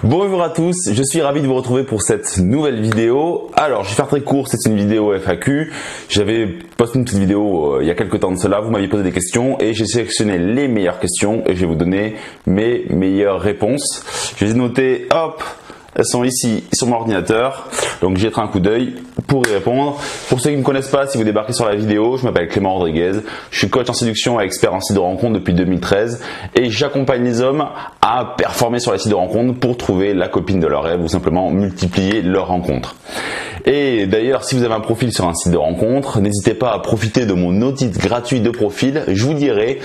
Bonjour à tous, je suis ravi de vous retrouver pour cette nouvelle vidéo. Alors, je vais faire très court, c'est une vidéo FAQ. J'avais posté une petite vidéo il y a quelques temps de cela, vous m'aviez posé des questions et j'ai sélectionné les meilleures questions et je vais vous donner mes meilleures réponses. Je les ai notées, hop, elles sont ici sur mon ordinateur, donc j'y jetterai un coup d'œil pour y répondre. Pour ceux qui ne me connaissent pas, si vous débarquez sur la vidéo, je m'appelle Clément Rodriguez, je suis coach en séduction et expert en site de rencontre depuis 2013 et j'accompagne les hommes à performer sur les sites de rencontre pour trouver la copine de leur rêve ou simplement multiplier leurs rencontres. Et d'ailleurs, si vous avez un profil sur un site de rencontre, n'hésitez pas à profiter de mon audit gratuit de profil. Je vous dirai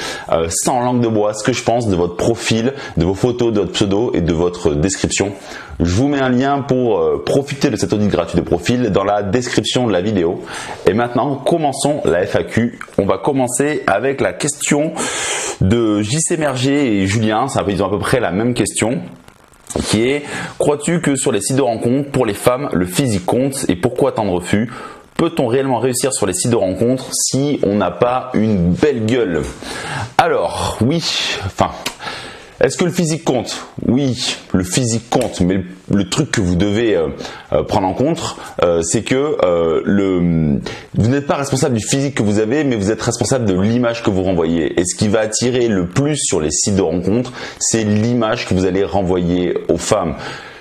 sans langue de bois ce que je pense de votre profil, de vos photos, de votre pseudo et de votre description. Je vous mets un lien pour profiter de cet audit gratuit de profil dans la description de la vidéo. Et maintenant, commençons la FAQ. On va commencer avec la question de JC Merger et Julien. Ils ont à peu près la même question, qui est: crois-tu que sur les sites de rencontres, pour les femmes, le physique compte et pourquoi tant de refus? Peut-on réellement réussir sur les sites de rencontres si on n'a pas une belle gueule? Alors, oui, est-ce que le physique compte? Oui, le physique compte, mais le truc que vous devez prendre en compte, c'est que vous n'êtes pas responsable du physique que vous avez, mais vous êtes responsable de l'image que vous renvoyez. Et ce qui va attirer le plus sur les sites de rencontres, c'est l'image que vous allez renvoyer aux femmes.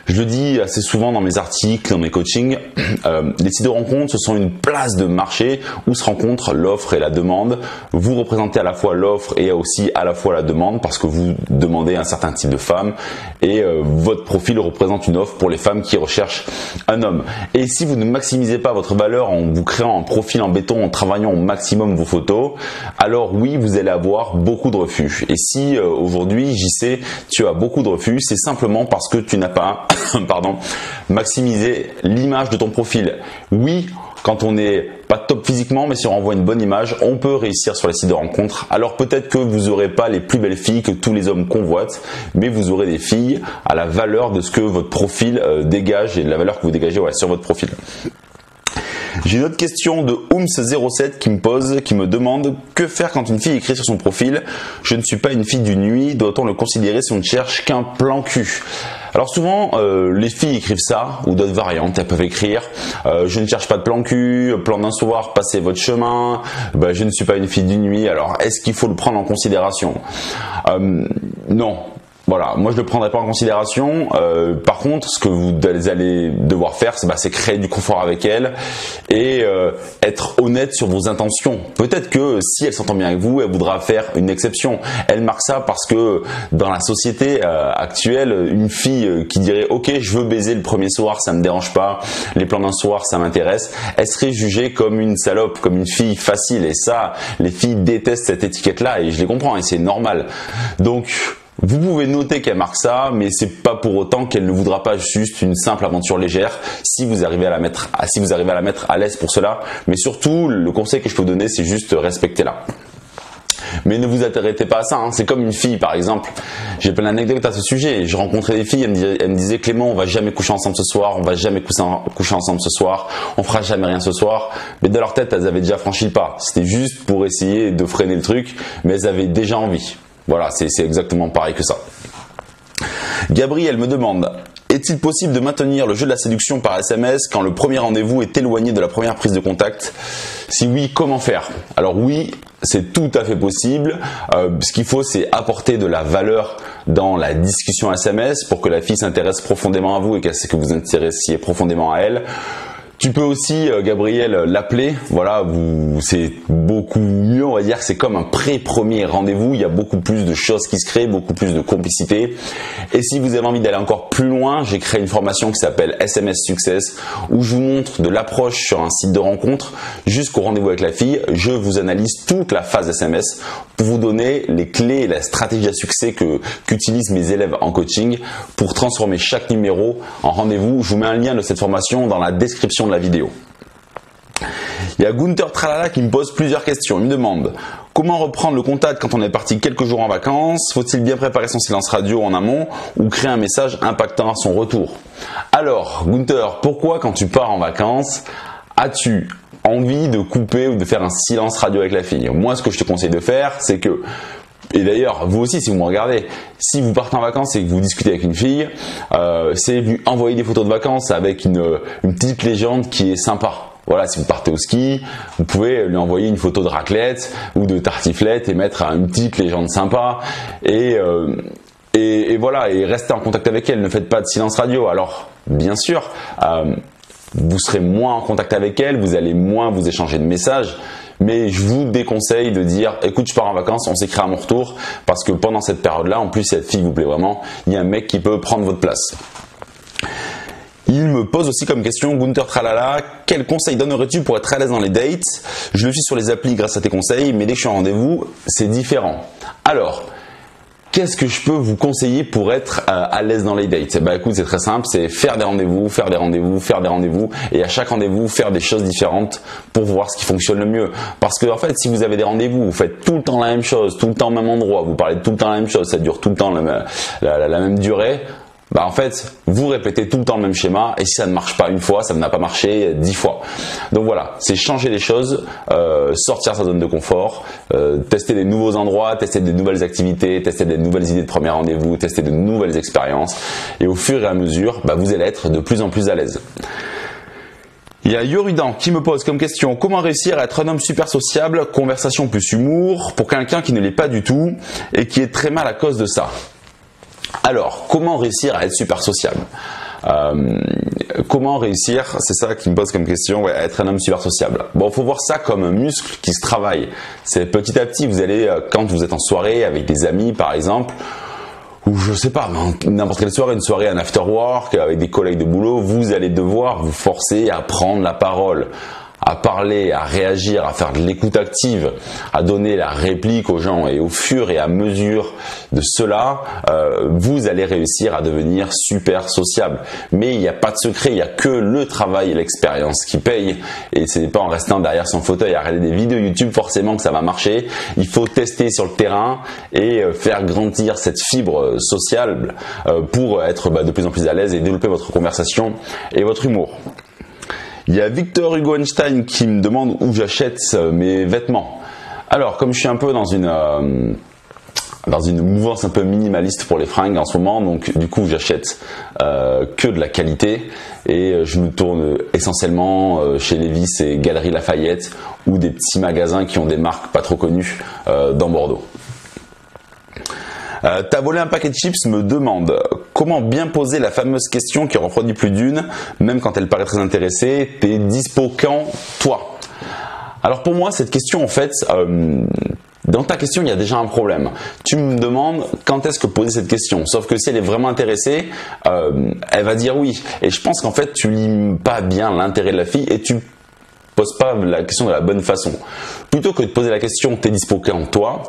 Je le dis assez souvent dans mes articles, dans mes coachings, les sites de rencontres, ce sont une place de marché où se rencontrent l'offre et la demande. Vous représentez à la fois l'offre et aussi à la fois la demande parce que vous demandez un certain type de femme et votre profil représente une offre pour les femmes qui recherchent un homme. Et si vous ne maximisez pas votre valeur en vous créant un profil en béton, en travaillant au maximum vos photos, alors oui, vous allez avoir beaucoup de refus. Et si aujourd'hui, JC, tu as beaucoup de refus, c'est simplement parce que tu n'as pas maximiser l'image de ton profil. Oui, quand on n'est pas top physiquement, mais si on renvoie une bonne image, on peut réussir sur les sites de rencontres. Alors peut-être que vous n'aurez pas les plus belles filles que tous les hommes convoitent, mais vous aurez des filles à la valeur de ce que votre profil dégage et de la valeur que vous dégagez sur votre profil. J'ai une autre question de Ooms07 qui me demande: que faire quand une fille écrit sur son profil « Je ne suis pas une fille d'une nuit, doit-on le considérer si on ne cherche qu'un plan cul ?» Alors souvent, les filles écrivent ça, ou d'autres variantes. Elles peuvent écrire je ne cherche pas de plan cul, plan d'un soir, passez votre chemin, je ne suis pas une fille d'une nuit. Alors, est-ce qu'il faut le prendre en considération? Non. Voilà, moi je ne le prendrai pas en considération. Par contre, ce que vous allez devoir faire, c'est créer du confort avec elle et être honnête sur vos intentions. Peut-être que si elle s'entend bien avec vous, elle voudra faire une exception. Elle marque ça parce que dans la société actuelle, une fille qui dirait « Ok, je veux baiser le premier soir, ça me dérange pas. Les plans d'un soir, ça m'intéresse », elle serait jugée comme une salope, comme une fille facile. Et ça, les filles détestent cette étiquette-là et je les comprends et c'est normal. Donc, vous pouvez noter qu'elle marque ça, mais c'est pas pour autant qu'elle ne voudra pas juste une simple aventure légère si vous arrivez à la mettre à l'aise pour cela. Mais surtout, le conseil que je peux vous donner, c'est juste respectez-la. Mais ne vous arrêtez pas à ça, hein. C'est comme une fille par exemple. J'ai plein d'anecdotes à ce sujet. Je rencontrais des filles, elles me disaient Clément, on va jamais coucher ensemble ce soir, on va jamais coucher ensemble ce soir, on fera jamais rien ce soir. Mais dans leur tête, elles avaient déjà franchi le pas. C'était juste pour essayer de freiner le truc, mais elles avaient déjà envie. Voilà, c'est exactement pareil que ça. Gabriel me demande: est-il possible de maintenir le jeu de la séduction par SMS quand le premier rendez-vous est éloigné de la première prise de contact? Si oui, comment faire? Alors oui, c'est tout à fait possible. Ce qu'il faut, c'est apporter de la valeur dans la discussion SMS pour que la fille s'intéresse profondément à vous et que vous intéressiez profondément à elle. Tu peux aussi, Gabriel, l'appeler. Voilà, c'est beaucoup mieux, on va dire. C'est comme un pré-premier rendez-vous. Il y a beaucoup plus de choses qui se créent, beaucoup plus de complicité. Et si vous avez envie d'aller encore plus loin, j'ai créé une formation qui s'appelle SMS Success où je vous montre de l'approche sur un site de rencontre jusqu'au rendez-vous avec la fille. Je vous analyse toute la phase SMS pour vous donner les clés et la stratégie à succès qu'utilisent mes élèves en coaching pour transformer chaque numéro en rendez-vous. Je vous mets un lien de cette formation dans la description de la vidéo. Il y a Gunther Tralala qui me pose plusieurs questions. Il me demande: comment reprendre le contact quand on est parti quelques jours en vacances? Faut-il bien préparer son silence radio en amont ou créer un message impactant à son retour? Alors Gunther, pourquoi quand tu pars en vacances, as-tu envie de couper ou de faire un silence radio avec la fille? Moi, ce que je te conseille de faire, c'est que Et d'ailleurs, vous aussi, si vous me regardez, si vous partez en vacances et que vous discutez avec une fille, c'est lui envoyer des photos de vacances avec une petite légende qui est sympa. Voilà, si vous partez au ski, vous pouvez lui envoyer une photo de raclette ou de tartiflette et mettre une petite légende sympa. Et voilà, et restez en contact avec elle. Ne faites pas de silence radio. Alors, bien sûr, vous serez moins en contact avec elle, vous allez moins vous échanger de messages. Mais je vous déconseille de dire écoute, je pars en vacances, on s'écrit à mon retour, parce que pendant cette période-là, en plus cette fille vous plaît vraiment, il y a un mec qui peut prendre votre place. Il me pose aussi comme question, Gunther Tralala, quel conseil donnerais-tu pour être à l'aise dans les dates? Je le suis sur les applis grâce à tes conseils, mais dès que je suis en rendez-vous, c'est différent. Alors, qu'est-ce que je peux vous conseiller pour être à l'aise dans les dates? Bah écoute, c'est très simple, c'est faire des rendez-vous, faire des rendez-vous, faire des rendez-vous, et à chaque rendez-vous, faire des choses différentes pour voir ce qui fonctionne le mieux. Parce que en fait, si vous avez des rendez-vous, vous faites tout le temps la même chose, tout le temps au même endroit, vous parlez tout le temps la même chose, ça dure tout le temps la même durée, bah en fait, vous répétez tout le temps le même schéma, et si ça ne marche pas une fois, ça n'a pas marché 10 fois. Donc voilà, c'est changer les choses, sortir sa zone de confort, tester des nouveaux endroits, tester des nouvelles activités, tester des nouvelles idées de premier rendez-vous, tester de nouvelles expériences, et au fur et à mesure, bah, vous allez être de plus en plus à l'aise. Il y a Yorudan qui me pose comme question, comment réussir à être un homme super sociable, conversation plus humour, pour quelqu'un qui ne l'est pas du tout, et qui est très mal à cause de ça? Alors, comment réussir à être super sociable? Comment réussir, c'est ça qui me pose comme question, à être un homme super sociable. Bon, faut voir ça comme un muscle qui se travaille. C'est petit à petit, vous allez, quand vous êtes en soirée avec des amis par exemple, ou je sais pas, n'importe quelle soirée, une soirée, un after work, avec des collègues de boulot, vous allez devoir vous forcer à prendre la parole, à parler, à réagir, à faire de l'écoute active, à donner la réplique aux gens, et au fur et à mesure de cela, vous allez réussir à devenir super sociable. Mais il n'y a pas de secret, il n'y a que le travail et l'expérience qui payent, et ce n'est pas en restant derrière son fauteuil à regarder des vidéos YouTube forcément que ça va marcher. Il faut tester sur le terrain et faire grandir cette fibre sociale pour être de plus en plus à l'aise et développer votre conversation et votre humour. Il y a Victor Hugo Einstein qui me demande où j'achète mes vêtements. Alors, comme je suis un peu dans une mouvance un peu minimaliste pour les fringues en ce moment, donc du coup j'achète que de la qualité, et je me tourne essentiellement chez Levi's et Galeries Lafayette, ou des petits magasins qui ont des marques pas trop connues dans Bordeaux. T'as volé un paquet de chips me demande comment bien poser la fameuse question qui refroidit plus d'une, même quand elle paraît très intéressée. T'es dispo quand, toi? Alors pour moi, cette question, en fait, dans ta question, il y a déjà un problème. Tu me demandes quand est-ce que poser cette question. Sauf que si elle est vraiment intéressée, elle va dire oui. Et je pense qu'en fait, tu lis pas bien l'intérêt de la fille et tu poses pas la question de la bonne façon. Plutôt que de poser la question t'es dispo quand, toi?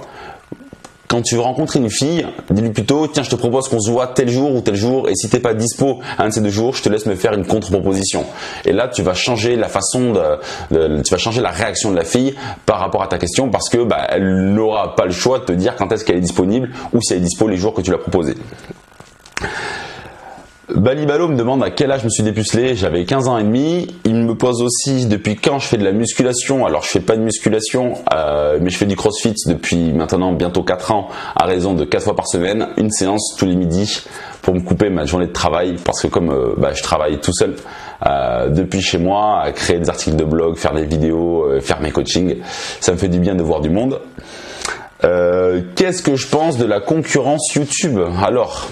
Quand tu veux rencontrer une fille, dis-lui plutôt tiens, je te propose qu'on se voit tel jour ou tel jour, et si t'es pas dispo un de ces deux jours, je te laisse me faire une contre-proposition. Et là, tu vas changer la façon tu vas changer la réaction de la fille par rapport à ta question, parce que elle n'aura pas le choix de te dire quand est-ce qu'elle est disponible ou si elle est dispo les jours que tu l'as proposé. Balibalo me demande à quel âge je me suis dépucelé. J'avais 15 ans et demi. Il me pose aussi depuis quand je fais de la musculation. Alors je fais pas de musculation, mais je fais du crossfit depuis maintenant bientôt 4 ans, à raison de 4 fois par semaine, une séance tous les midis pour me couper ma journée de travail, parce que comme je travaille tout seul depuis chez moi, à créer des articles de blog, faire des vidéos, faire mes coachings, ça me fait du bien de voir du monde. Qu'est-ce que je pense de la concurrence YouTube? Alors,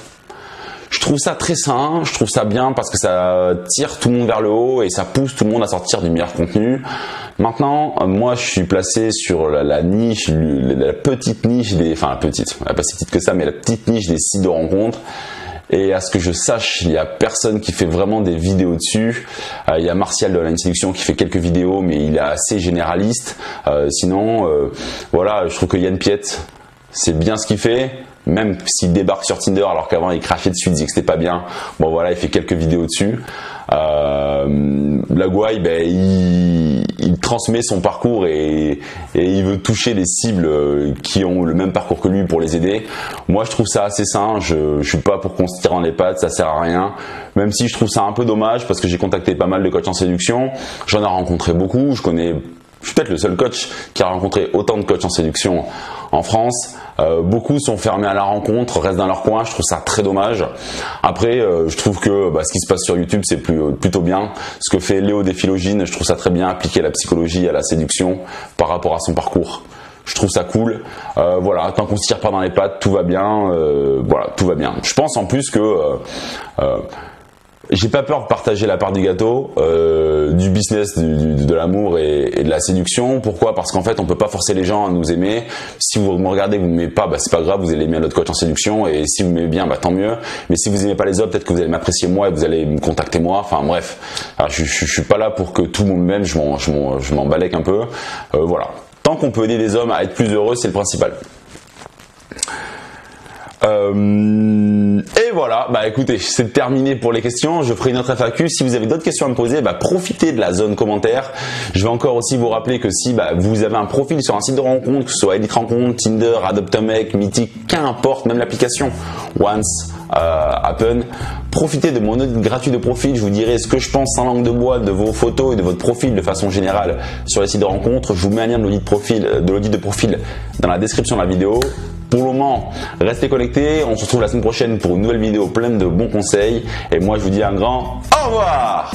je trouve ça très sain, je trouve ça bien parce que ça tire tout le monde vers le haut et ça pousse tout le monde à sortir du meilleur contenu. Maintenant, moi je suis placé sur la niche, la petite niche la petite, elle n'est pas si petite que ça, mais la petite niche des sites de rencontres. Et à ce que je sache, il n'y a personne qui fait vraiment des vidéos dessus. Il y a Martial de Online Séduction qui fait quelques vidéos, mais il est assez généraliste. Sinon, voilà, je trouve que Yann Piette, c'est bien ce qu'il fait. Même s'il débarque sur Tinder alors qu'avant il crachait dessus, il disait que c'était pas bien. Bon voilà, il fait quelques vidéos dessus. Lagouaille, il transmet son parcours et il veut toucher des cibles qui ont le même parcours que lui pour les aider. Moi je trouve ça assez sain, je suis pas pour qu'on se tire dans les pattes, ça sert à rien. Même si je trouve ça un peu dommage parce que j'ai contacté pas mal de coachs en séduction, j'en ai rencontré beaucoup, je connais Je suis peut-être le seul coach qui a rencontré autant de coachs en séduction en France. Beaucoup sont fermés à la rencontre, restent dans leur coin. Je trouve ça très dommage. Après, je trouve que ce qui se passe sur YouTube, c'est plutôt bien. Ce que fait Léo Déphilogine, je trouve ça très bien, appliquer la psychologie à la séduction par rapport à son parcours. Je trouve ça cool. Voilà, tant qu'on se tire pas dans les pattes, tout va bien. Voilà, tout va bien. Je pense en plus que j'ai pas peur de partager la part du gâteau, du business, de l'amour et de la séduction. Pourquoi? Parce qu'en fait, on peut pas forcer les gens à nous aimer. Si vous me regardez, vous m'aimez pas, c'est pas grave, vous allez aimer notre coach en séduction. Et si vous m'aimez bien, tant mieux. Mais si vous aimez pas les autres, peut-être que vous allez m'apprécier moi et vous allez me contacter moi. Enfin bref, alors, je suis pas là pour que tout le monde m'aime. Je m'en balèque un peu. Voilà. Tant qu'on peut aider des hommes à être plus heureux, c'est le principal. Et voilà, écoutez, c'est terminé pour les questions. Je ferai une autre FAQ. Si vous avez d'autres questions à me poser, profitez de la zone commentaire. Je vais encore aussi vous rappeler que si vous avez un profil sur un site de rencontre, que ce soit Elite Rencontre, Tinder, Adopt-A-Mec, Mythique, qu'importe, même l'application Once, Happen, profitez de mon audit gratuit de profil. Je vous dirai ce que je pense sans langue de bois de vos photos et de votre profil de façon générale sur les sites de rencontre. Je vous mets un lien de l'audit de profil dans la description de la vidéo. Pour le moment, restez connectés. On se retrouve la semaine prochaine pour une nouvelle vidéo pleine de bons conseils. Et moi, je vous dis un grand au revoir.